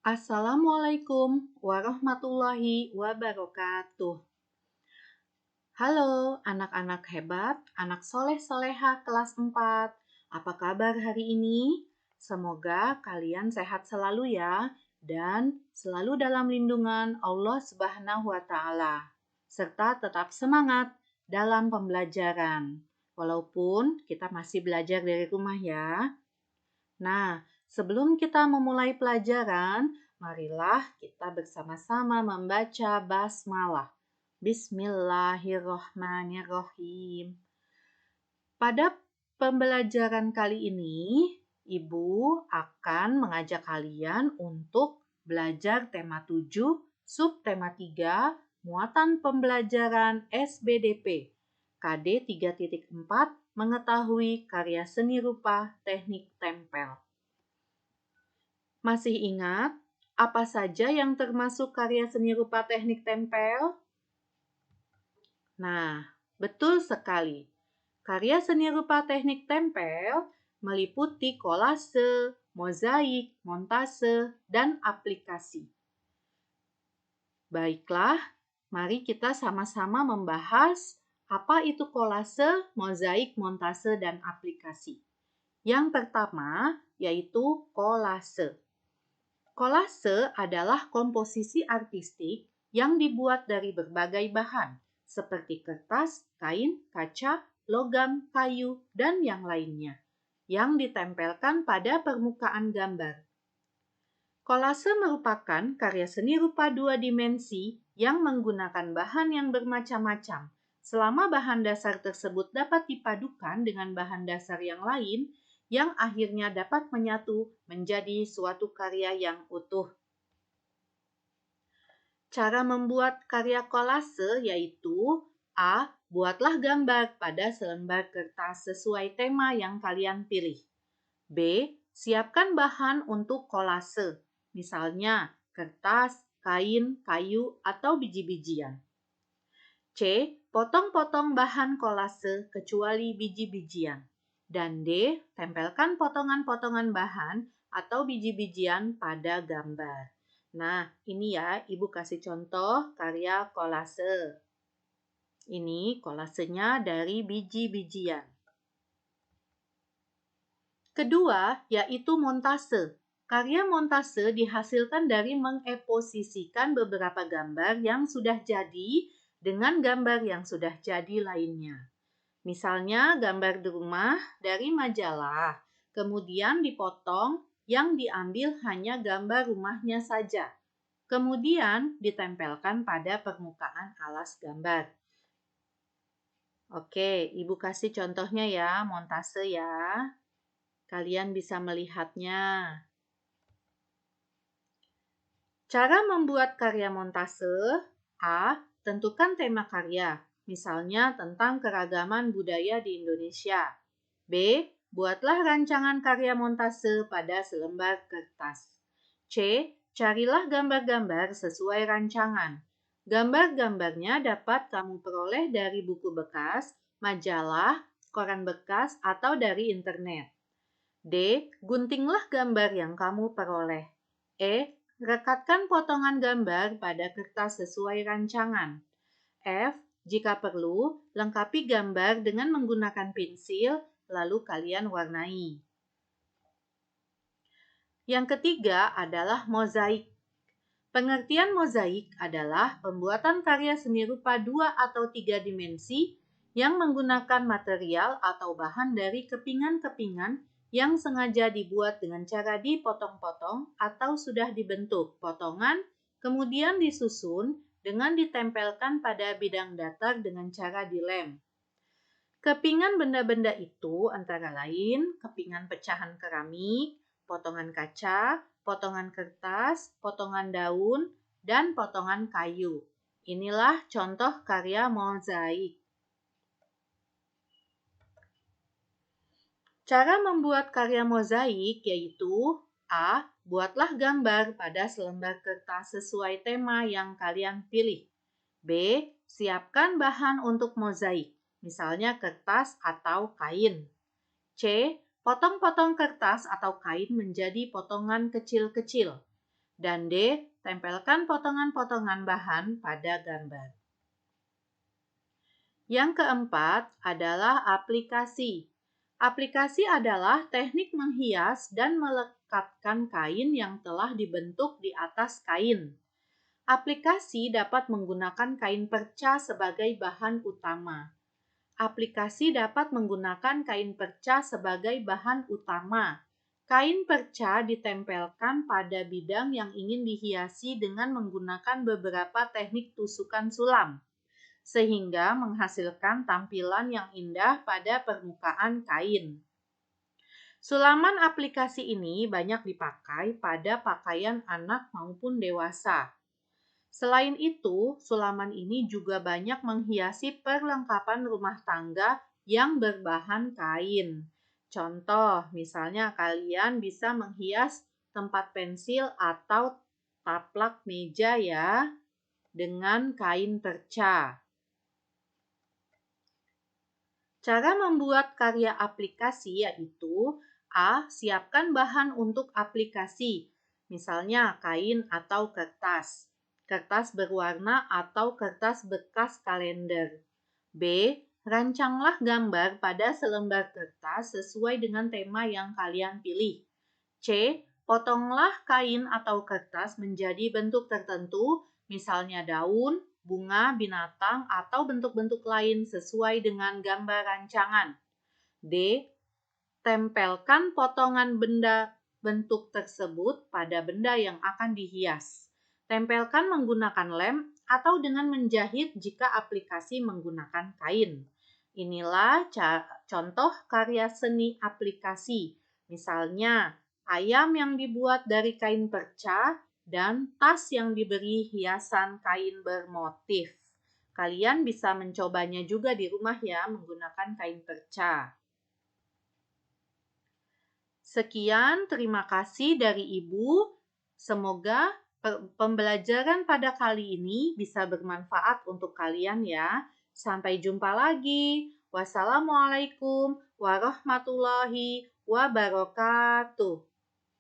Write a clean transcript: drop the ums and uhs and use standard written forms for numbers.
Assalamualaikum warahmatullahi wabarakatuh. Halo anak-anak hebat, anak soleh-soleha kelas 4. Apa kabar hari ini? Semoga kalian sehat selalu ya dan selalu dalam lindungan Allah Subhanahu wa Ta'ala. Serta tetap semangat dalam pembelajaran. Walaupun kita masih belajar dari rumah ya. Nah, sebelum kita memulai pelajaran, marilah kita bersama-sama membaca basmalah. Bismillahirrohmanirrohim. Pada pembelajaran kali ini, Ibu akan mengajak kalian untuk belajar tema 7, subtema 3, muatan pembelajaran SBDP, KD 3.4, mengetahui karya seni rupa teknik tempel. Masih ingat apa saja yang termasuk karya seni rupa teknik tempel? Nah, betul sekali. Karya seni rupa teknik tempel meliputi kolase, mozaik, montase, dan aplikasi. Baiklah, mari kita sama-sama membahas apa itu kolase, mozaik, montase, dan aplikasi. Yang pertama yaitu kolase. Kolase adalah komposisi artistik yang dibuat dari berbagai bahan, seperti kertas, kain, kaca, logam, kayu, dan yang lainnya, yang ditempelkan pada permukaan gambar. Kolase merupakan karya seni rupa dua dimensi yang menggunakan bahan yang bermacam-macam. Selama bahan dasar tersebut dapat dipadukan dengan bahan dasar yang lain, yang akhirnya dapat menyatu menjadi suatu karya yang utuh. Cara membuat karya kolase yaitu A. Buatlah gambar pada selembar kertas sesuai tema yang kalian pilih. B. Siapkan bahan untuk kolase, misalnya kertas, kain, kayu, atau biji-bijian. C. Potong-potong bahan kolase kecuali biji-bijian. Dan D. Tempelkan potongan-potongan bahan atau biji-bijian pada gambar. Nah, ini ya, Ibu kasih contoh karya kolase. Ini kolasenya dari biji-bijian. Kedua, yaitu montase. Karya montase dihasilkan dari mengeposisikan beberapa gambar yang sudah jadi dengan gambar yang sudah jadi lainnya. Misalnya gambar di rumah dari majalah, kemudian dipotong yang diambil hanya gambar rumahnya saja. Kemudian ditempelkan pada permukaan alas gambar. Oke, Ibu kasih contohnya ya, montase ya. Kalian bisa melihatnya. Cara membuat karya montase. A. Tentukan tema karya, misalnya tentang keragaman budaya di Indonesia. B. Buatlah rancangan karya montase pada selembar kertas. C. Carilah gambar-gambar sesuai rancangan. Gambar-gambarnya dapat kamu peroleh dari buku bekas, majalah, koran bekas, atau dari internet. D. Guntinglah gambar yang kamu peroleh. E. Rekatkan potongan gambar pada kertas sesuai rancangan. F. Jika perlu, lengkapi gambar dengan menggunakan pensil, lalu kalian warnai. Yang ketiga adalah mozaik. Pengertian mozaik adalah pembuatan karya seni rupa 2 atau 3 dimensi yang menggunakan material atau bahan dari kepingan-kepingan yang sengaja dibuat dengan cara dipotong-potong atau sudah dibentuk potongan, kemudian disusun dengan ditempelkan pada bidang datar dengan cara dilem. Kepingan benda-benda itu antara lain kepingan pecahan keramik, potongan kaca, potongan kertas, potongan daun, dan potongan kayu. Inilah contoh karya mozaik. Cara membuat karya mozaik yaitu A. Buatlah gambar pada selembar kertas sesuai tema yang kalian pilih. B. Siapkan bahan untuk mozaik, misalnya kertas atau kain. C. Potong-potong kertas atau kain menjadi potongan kecil-kecil. Dan D. Tempelkan potongan-potongan bahan pada gambar. Yang keempat adalah aplikasi. Aplikasi adalah teknik menghias dan melekatkan kain yang telah dibentuk di atas kain. Aplikasi dapat menggunakan kain perca sebagai bahan utama. Aplikasi dapat menggunakan kain perca sebagai bahan utama. Kain perca ditempelkan pada bidang yang ingin dihiasi dengan menggunakan beberapa teknik tusukan sulam, sehingga menghasilkan tampilan yang indah pada permukaan kain. Sulaman aplikasi ini banyak dipakai pada pakaian anak maupun dewasa. Selain itu, sulaman ini juga banyak menghiasi perlengkapan rumah tangga yang berbahan kain. Contoh, misalnya kalian bisa menghias tempat pensil atau taplak meja ya dengan kain perca. Cara membuat karya aplikasi yaitu A. Siapkan bahan untuk aplikasi, misalnya kain atau kertas, kertas berwarna atau kertas bekas kalender. B. Rancanglah gambar pada selembar kertas sesuai dengan tema yang kalian pilih. C. Potonglah kain atau kertas menjadi bentuk tertentu, misalnya daun, bunga, binatang, atau bentuk-bentuk lain sesuai dengan gambar rancangan. D. Tempelkan potongan benda bentuk tersebut pada benda yang akan dihias. Tempelkan menggunakan lem atau dengan menjahit jika aplikasi menggunakan kain. Inilah contoh karya seni aplikasi. Misalnya, ayam yang dibuat dari kain perca dan tas yang diberi hiasan kain bermotif. Kalian bisa mencobanya juga di rumah ya menggunakan kain perca. Sekian, terima kasih dari Ibu. Semoga pembelajaran pada kali ini bisa bermanfaat untuk kalian ya. Sampai jumpa lagi. Wassalamualaikum warahmatullahi wabarakatuh.